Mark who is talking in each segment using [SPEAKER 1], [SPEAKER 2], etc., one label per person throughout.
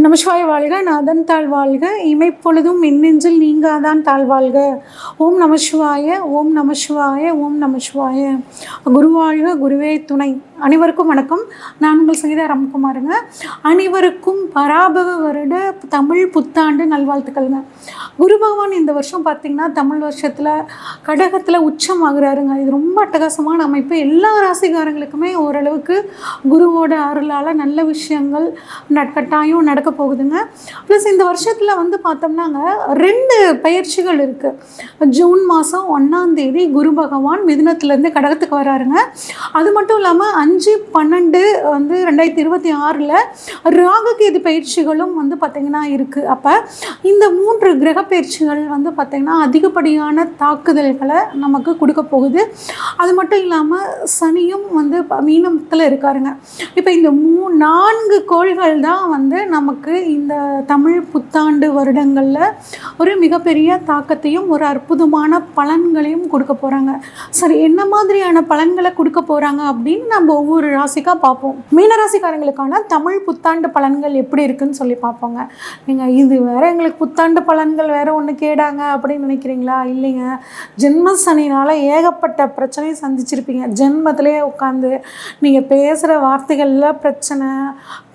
[SPEAKER 1] நமசிவாய வாழ்க, நாதன் தாழ்வாழ்க, இமைப்பொழுதும் மின்னெஞ்சில் நீங்காதான் தாழ்வாழ்க. ஓம் நமசிவாய, ஓம் நமசிவாய, ஓம் நமசிவாய. குருவாழ்க, குருவே துணை. அனைவருக்கும் வணக்கம். நான் உங்கள் சங்கீதா ராம்குமாருங்க. அனைவருக்கும் பராபவ வருட தமிழ் புத்தாண்டு நல்வாழ்த்துக்கள்ங்க. குரு பகவான் இந்த வருஷம் பார்த்திங்கன்னா தமிழ் வருஷத்தில் கடகத்தில் உச்சம் ஆகுறாருங்க. இது ரொம்ப அட்டகாசமான அமைப்பு. எல்லா ராசிக்காரங்களுக்குமே ஓரளவுக்கு குருவோட அருளால் நல்ல விஷயங்கள் கட்டாயம் நடக்க போகுதுங்க. ப்ளஸ் இந்த வருஷத்தில் வந்து பார்த்தோம்னாங்க 2 பயிற்சிகள் இருக்குது. ஜூன் மாதம் 1ஆம் தேதி குரு பகவான் மிதுனத்துலேருந்து கடகத்துக்கு வராருங்க. அது மட்டும் இல்லாமல் 5/12 வந்து 2026 ராகுகேது பயிற்சிகளும் வந்து பார்த்திங்கன்னா இருக்குது. அப்போ இந்த 3 கிரக பயிற்சிகள் வந்து பார்த்திங்கன்னா அதிகப்படியான தாக்குதல்களை நமக்கு கொடுக்க போகுது. அது மட்டும் இல்லாமல் சனியும் வந்து மீனத்தில் இருக்காருங்க. இப்போ இந்த 4 கோள்கள் தான் வந்து நமக்கு இந்த தமிழ் புத்தாண்டு வருடங்களில் ஒரு மிகப்பெரிய தாக்கத்தையும் ஒரு அற்புதமான பலன்களையும் கொடுக்க போகிறாங்க. சரி, என்ன மாதிரியான பலன்களை கொடுக்க போகிறாங்க அப்படின்னு நம்ம ஒவ்வொரு ராசிக்காக பார்ப்போம். மீனராசிக்காரங்களுக்கான தமிழ் புத்தாண்டு பலன்கள் எப்படி இருக்குன்னு சொல்லி பார்ப்போங்க. நீங்கள் இது வேறு எங்களுக்கு புத்தாண்டு பலன்கள் வேறு ஒன்று கேடாங்க அப்படின்னு நினைக்கிறீங்களா? இல்லைங்க, ஜென்ம சனினால் ஏகப்பட்ட பிரச்சனையை சந்திச்சிருப்பீங்க. ஜென்மத்திலே உட்காந்து நீங்கள் பேசுகிற வார்த்தைகளில் பிரச்சனை,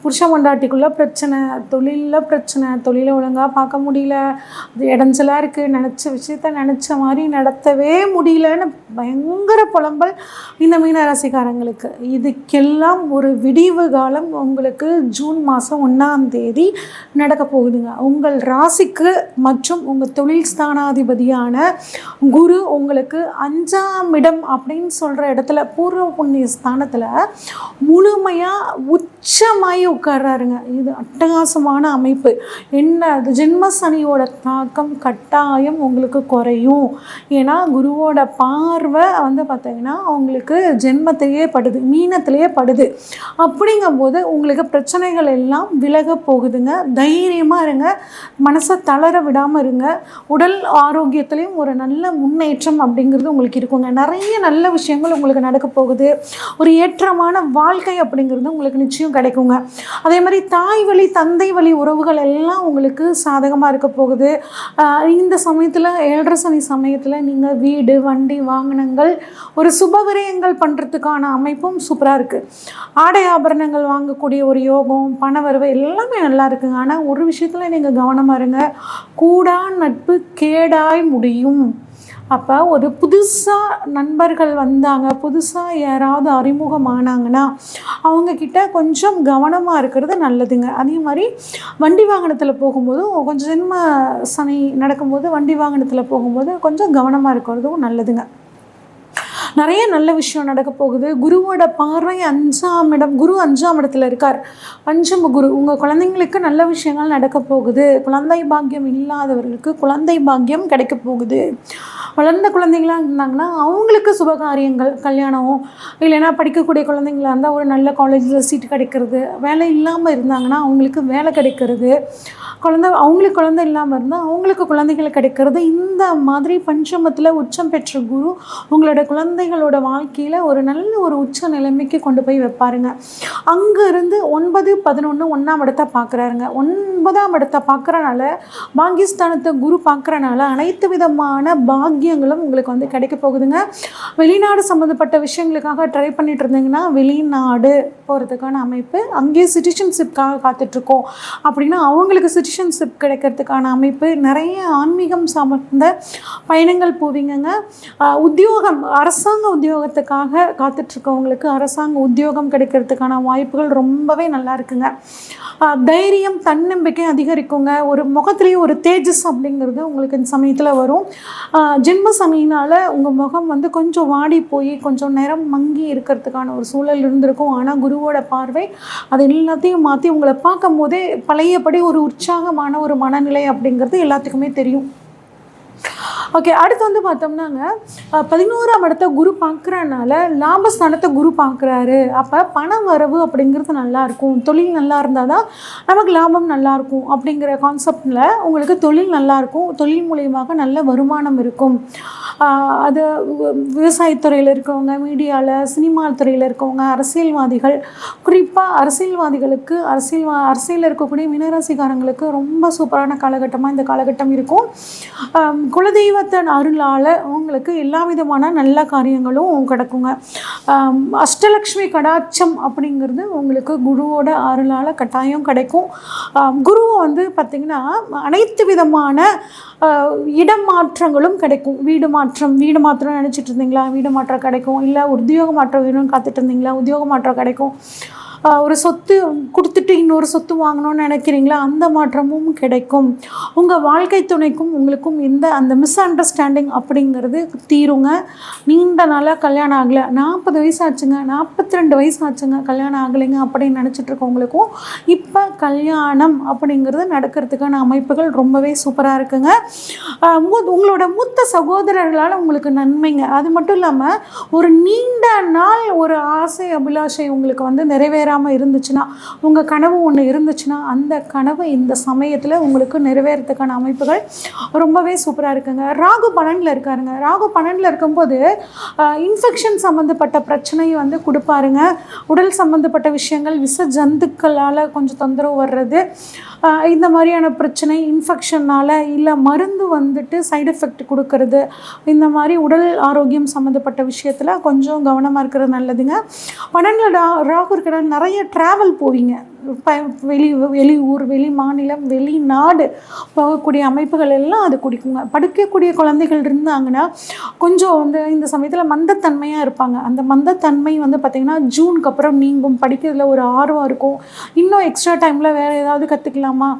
[SPEAKER 1] புருஷ கொண்டாட்டிக்குள்ளே பிரச்சனை, தொழிலில் பிரச்சனை, தொழிலை ஒழுங்காக பார்க்க முடியல, அது இடைஞ்சலாக இருக்குது, நினச்ச விஷயத்த நினச்ச மாதிரி நடத்தவே முடியலன்னு பயங்கர புலம்பல் இந்த மீனராசிக்காரங்களுக்கு. இதுக்கெல்லாம் ஒரு விடிவு காலம் உங்களுக்கு ஜூன் மாதம் 1ஆம் தேதி நடக்க போகுதுங்க. உங்கள் ராசிக்கு மற்றும் உங்கள் தொழில் ஸ்தானாதிபதியான குரு உங்களுக்கு 5ஆம் இடம் அப்படின்னு சொல்கிற இடத்துல பூர்வ புண்ணிய ஸ்தானத்தில் முழுமையாக உச்சமாயி உட்கார்றாருங்க. இது அட்டகாசமான அமைப்பு. என்ன, அது ஜென்ம சனியோட தாக்கம் கட்டாயம் உங்களுக்கு குறையும். ஏன்னா குருவோட பார்வை வந்து பார்த்தீங்கன்னா உங்களுக்கு ஜென்மத்திலேயே படுது, மீனத்திலேயே படுது. அப்படிங்கும்போது உங்களுக்கு பிரச்சனைகள் எல்லாம் விலக போகுதுங்க. தைரியமாக இருங்க, மனசை தளர விடாமல் இருங்க. உடல் ஆரோக்கியத்துலேயும் ஒரு நல்ல முன்னேற்றம் அப்படிங்கிறது உங்களுக்கு இருக்குங்க. நிறைய நல்ல விஷயங்கள் உங்களுக்கு நடக்க போகுது. ஒரு ஏற்றமான வாழ்க்கை அப்படிங்கிறது உங்களுக்கு நிச்சயம் கிடைக்குங்க. அதே மாதிரி தாய் வழி தந்தை வழி உறவுகள் எல்லாம் உங்களுக்கு சாதகமாக இருக்க போகுது. இந்த சமயத்தில் 7.5 சனி சமயத்தில் நீங்கள் வீடு, வண்டி, வாகனங்கள், ஒரு சுபவிரயங்கள் பண்ணுறதுக்கான அமைப்பும் சூப்பராக இருக்குது. ஆடை ஆபரணங்கள் வாங்கக்கூடிய ஒரு யோகம், பண வரவு எல்லாமே நல்லா இருக்குங்க. ஆனால் ஒரு விஷயத்தில் நீங்கள் கவனமாக இருங்க, கூடா நட்பு கேடாய் முடியும். அப்போ ஒரு புதுசாக நண்பர்கள் வந்தாங்க, புதுசாக யாராவது அறிமுகமானாங்கன்னா அவங்கக்கிட்ட கொஞ்சம் கவனமாக இருக்கிறது நல்லதுங்க. அதே மாதிரி வண்டி வாகனத்தில் போகும்போதும் கொஞ்சம் ஜென்ம சனி நடக்கும்போது வண்டி வாகனத்தில் போகும்போது கொஞ்சம் கவனமாக இருக்கிறதும் நல்லதுங்க. நிறைய நல்ல விஷயம் நடக்க போகுது. குருவோட பார்வை 5ஆம் இடம், குரு 5ஆம் இடத்துல இருக்கார். பஞ்சம குரு. உங்கள் குழந்தைங்களுக்கு நல்ல விஷயங்கள் நடக்க போகுது. குழந்தை பாக்கியம் இல்லாதவர்களுக்கு குழந்தை பாக்கியம் கிடைக்க போகுது. வளர்ந்த குழந்தைங்களாக இருந்தாங்கன்னா அவங்களுக்கு சுபகாரியங்கள், கல்யாணம், இல்லைன்னா படிக்கக்கூடிய குழந்தைங்களாக இருந்தால் ஒரு நல்ல காலேஜில் சீட்டு கிடைக்கிறது, வேலை இல்லாமல் இருந்தாங்கன்னா அவங்களுக்கு வேலை கிடைக்கிறது, அவங்களுக்கு குழந்தை இல்லாமல் இருந்தால் அவங்களுக்கு குழந்தைகள் கிடைக்கிறது. இந்த மாதிரி பஞ்சமத்தில் உச்சம் பெற்ற குரு உங்களோட குழந்தைகளோட வாழ்க்கையில் ஒரு நல்ல ஒரு உச்ச நிலைமைக்கு கொண்டு போய் வைப்பாருங்க. அங்கேருந்து 9, 11 1ஆம் இடத்தை பார்க்குறாருங்க. 9ஆம் இடத்தை பார்க்குறனால, பாகிஸ்தானத்தை குரு பார்க்குறனால அனைத்து விதமான பாக்கியங்களும் உங்களுக்கு வந்து கிடைக்க போகுதுங்க. வெளிநாடு சம்மந்தப்பட்ட விஷயங்களுக்காக ட்ரை பண்ணிட்டு இருந்தீங்கன்னா வெளிநாடு போகிறதுக்கான அமைப்பு, அங்கேயே சிட்டிசன்ஷிப்காக காத்துட்ருக்கோம் அப்படின்னா அவங்களுக்கு சிட்டிசன்ஷிப் கிடைக்கிறதுக்கான அமைப்பு, நிறைய ஆன்மீகம் சார்ந்த பயணங்கள் போவீங்கங்க. உத்தியோகம், அரசாங்க உத்தியோகத்துக்காக காத்துட்ருக்கவங்களுக்கு அரசாங்க உத்தியோகம் கிடைக்கிறதுக்கான வாய்ப்புகள் ரொம்பவே நல்லா இருக்குங்க. தைரியம், தன்னம்பிக்கை அதிகரிக்குங்க. ஒரு முகத்துலேயே ஒரு தேஜஸ் அப்படிங்கிறது உங்களுக்கு இந்த சமயத்தில் வரும். ஜென்ம சனியினால் உங்கள் முகம் வந்து கொஞ்சம் வாடி போய் கொஞ்சம் நிறம் மங்கி இருக்கிறதுக்கான ஒரு சூழல் இருந்திருக்கும். ஆனால் குருவோட பார்வை அது எல்லாத்தையும் மாற்றி உங்களை பார்க்கும் போதே பழையபடி ஒரு உற்சாகமான ஒரு மனநிலை அப்படிங்கிறது எல்லாத்துக்குமே தெரியும். ஓகே, அடுத்து வந்து பார்த்தோம்னாங்க 11ஆம் இடத்தை குரு பார்க்குறனால லாபஸ்தானத்தை குரு பார்க்குறாரு. அப்போ பண வரவு அப்படிங்கிறது நல்லாயிருக்கும். தொழில் நல்லா இருந்தால் தான் நமக்கு லாபம் நல்லாயிருக்கும் அப்படிங்கிற கான்செப்டில் உங்களுக்கு தொழில் நல்லாயிருக்கும். தொழில் மூலியமாக நல்ல வருமானம் இருக்கும். அது விவசாயத்துறையில் இருக்கவங்க, மீடியாவில், சினிமா துறையில் இருக்கவங்க, அரசியல்வாதிகள், குறிப்பாக அரசியல்வாதிகளுக்கு அரசியலில் இருக்கக்கூடிய மீனராசிக்காரங்களுக்கு ரொம்ப சூப்பரான காலகட்டமாக இந்த காலகட்டம் இருக்கும். குலதெய்வத்தின் அருளால் உங்களுக்கு எல்லா விதமான நல்ல காரியங்களும் கிடக்குங்க. அஷ்டலக்ஷ்மி கடாட்சம் அப்படிங்கிறது உங்களுக்கு குருவோட அருளால் கட்டாயம் கிடைக்கும். குரு வந்து பார்த்திங்கன்னா அனைத்து விதமான இடம் மாற்றங்களும் கிடைக்கும். வீடு மாற்றம் நினச்சிட்டு இருந்தீங்களா, வீடு மாற்றம் கிடைக்கும். இல்லை உத்தியோக மாற்றம் வேணும்னு காத்துட்டு இருந்தீங்களா, உத்தியோக மாற்றம் கிடைக்கும். ஒரு சொத்து கொடுத்துட்டு இன்னொரு சொத்து வாங்கணும்னு நினைக்கிறீங்களா, அந்த மாற்றமும் கிடைக்கும். உங்கள் வாழ்க்கை துணைக்கும் உங்களுக்கும் அந்த மிஸ் அண்டர்ஸ்டாண்டிங் அப்படிங்கிறது தீருங்க. நீண்ட நாளாக கல்யாணம் ஆகலை, 40 வயசு ஆச்சுங்க, 42 வயசு ஆச்சுங்க, கல்யாணம் ஆகலைங்க அப்படின்னு நினச்சிட்ருக்கவங்களுக்கும் இப்போ கல்யாணம் அப்படிங்கிறது நடக்கிறதுக்கான அமைப்புகள் ரொம்பவே சூப்பராக இருக்குங்க. உங்களோட மூத்த சகோதரர்களால் உங்களுக்கு நன்மைங்க. அது மட்டும் இல்லாமல் ஒரு நீண்ட நாள் ஒரு ஆசை அபிலாஷை உங்களுக்கு வந்து நிறைவேறாமல் இருந்துச்சுன்னா, உங்கள் கனவு ஒன்று இருந்துச்சுன்னா, அந்த கனவு இந்த சமயத்தில் உங்களுக்கு நிறைவேறதுக்கான அமைப்புகள் ரொம்பவே சூப்பராக இருக்குங்க. ராகு 12 இருக்காருங்க. ராகு 12 இருக்கும்போது இன்ஃபெக்ஷன் சம்மந்தப்பட்ட பிரச்சனையை வந்து கொடுப்பாருங்க. உடல் சம்மந்தப்பட்ட விஷயங்கள், விஷ ஜந்துக்களால் கொஞ்சம் தொந்தரவு வர்றது, இந்த மாதிரியான பிரச்சனை, இன்ஃபெக்ஷனால், இல்லை மருந்து வந்துட்டு சைடு எஃபெக்ட் கொடுக்கறது, இந்த மாதிரி உடல் ஆரோக்கியம் சம்மந்தப்பட்ட விஷயத்தில் கொஞ்சம் கவனமாக இருக்கிறது நல்லதுங்க. 12 ராகு இருக்கிற நிறைய ட்ராவல் போவீங்க. வெளியூர், வெளி மாநிலம், வெளிநாடு போகக்கூடிய அமைப்புகள் எல்லாம் அது குடிக்குங்க. படிக்கக்கூடிய குழந்தைகள் இருந்தாங்கன்னா கொஞ்சம் வந்து இந்த சமயத்தில் மந்தத்தன்மையாக இருப்பாங்க. அந்த மந்தத்தன்மை வந்து பார்த்திங்கன்னா ஜூனுக்கு அப்புறம் நீங்கும். படிக்கிறதுல ஒரு ஆர்வம் இருக்கும். இன்னும் எக்ஸ்ட்ரா டைமில் வேறு ஏதாவது கற்றுக்கலாமா,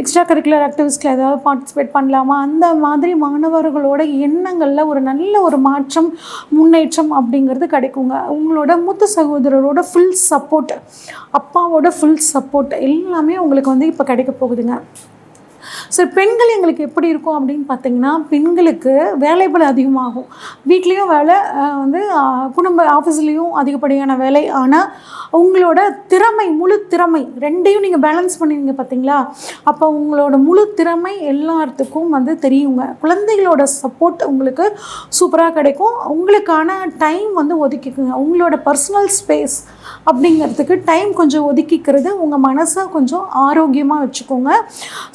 [SPEAKER 1] எக்ஸ்ட்ரா கரிக்குலர் ஆக்டிவிட்டீஸில் ஏதாவது பார்ட்டிசிபேட் பண்ணலாமா, அந்த மாதிரி மாணவர்களோட எண்ணங்களில் ஒரு நல்ல ஒரு மாற்றம், முன்னேற்றம் அப்படிங்கிறது கிடைக்குங்க. உங்களோட மூத்த சகோதரரோட ஃபுல் சப்போர்ட், அப்பாவோட ஃபுல் சப்போர்ட் எல்லாமே உங்களுக்கு வந்து இப்போ கிடைக்க போகுதுங்க. சரி, பெண்கள் எங்களுக்கு எப்படி இருக்கும் அப்படின்னு பார்த்தீங்கன்னா, பெண்களுக்கு வேலைப்பளு அதிகமாகும். வீட்லேயும் வேலை, வந்து குடும்ப ஆஃபீஸ்லேயும் அதிகப்படியான வேலை. ஆனால் உங்களோட திறமை, முழு திறமை ரெண்டையும் நீங்கள் பேலன்ஸ் பண்ணுவீங்க பார்த்தீங்களா, அப்போ உங்களோட முழு திறமை எல்லாத்துக்கும் வந்து தெரியுங்க. குழந்தைகளோட சப்போர்ட் உங்களுக்கு சூப்பராக கிடைக்கும். உங்களுக்கான டைம் வந்து ஒதுக்கிக்குங்க. உங்களோட பர்சனல் ஸ்பேஸ் அப்படிங்கிறதுக்கு டைம் கொஞ்சம் ஒதுக்கிக்கிறது உங்கள் மனசை கொஞ்சம் ஆரோக்கியமாக வச்சுக்கோங்க.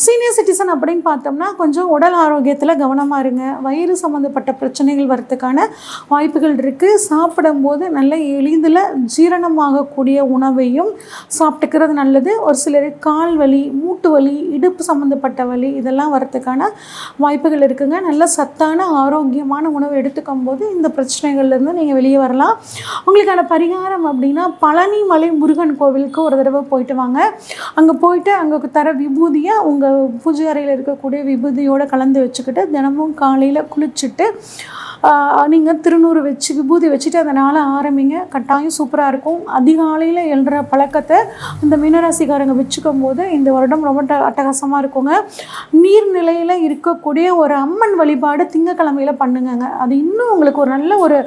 [SPEAKER 1] சீனியர் சிட்டிசன் அப்படின்னு பார்த்தோம்னா கொஞ்சம் உடல் ஆரோக்கியத்தில் கவனமாக இருங்க. வயிறு சம்மந்தப்பட்ட பிரச்சனைகள் வரத்துக்கான வாய்ப்புகள் இருக்குது. சாப்பிடும்போது நல்ல எளிதில் ஜீரணமாகக்கூடிய உணவையும் சாப்பிட்டுக்கிறது நல்லது. ஒரு சிலருக்கு கால் வலி, மூட்டு வலி, இடுப்பு சம்மந்தப்பட்ட வலி இதெல்லாம் வரத்துக்கான வாய்ப்புகள் இருக்குங்க. நல்ல சத்தான ஆரோக்கியமான உணவு எடுத்துக்கும் போது இந்த பிரச்சனைகள்லேருந்து நீங்கள் வெளியே வரலாம். உங்களுக்கான பரிகாரம் அப்படின்னா, பழனி மலை முருகன் கோவிலுக்கு ஒரு தடவை போயிட்டு வாங்க. அங்கே போயிட்டு அங்கே தர விபூதியை உங்கள் பூஜை அறையில் இருக்கக்கூடிய விபூதியோடு கலந்து வச்சுக்கிட்டு தினமும் காலையில் குளிச்சுட்டு நீங்கள் திருநூறு வச்சு விபூதி வச்சுட்டு அந்த நாளை ஆரம்பிங்க. கட்டாயம் சூப்பராக இருக்கும். அதிகாலையில் எழுற பழக்கத்தை இந்த மீனராசிக்காரங்க வச்சுக்கும் போது இந்த வருடம் ரொம்ப அட்டகாசமாக இருக்குங்க. நீர்நிலையில் இருக்கக்கூடிய ஒரு அம்மன் வழிபாடு திங்கக்கிழமையில் பண்ணுங்கங்க. அது இன்னும் உங்களுக்கு ஒரு நல்ல ஒரு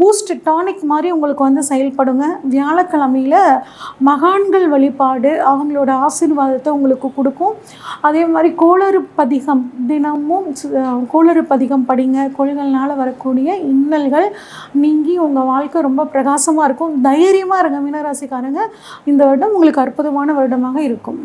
[SPEAKER 1] பூஸ்ட் டானிக் மாதிரி உங்களுக்கு வந்து செயல்படுங்க. வியாழக்கிழமையில் மகான்கள் வழிபாடு அவங்களோட ஆசீர்வாதத்தை உங்களுக்கு கொடுக்கும். அதே மாதிரி கோளறு பதிகம், தினமும் கோளறு பதிகம் படிங்க. கோள்கள்னால் வரக்கூடிய இன்னல்கள் நீங்கி உங்கள் வாழ்க்கை ரொம்ப பிரகாசமாக இருக்கும். தைரியமாக இருங்க மீனராசிக்காரங்க. இந்த வருடம் உங்களுக்கு அற்புதமான வருடமாக இருக்கும்.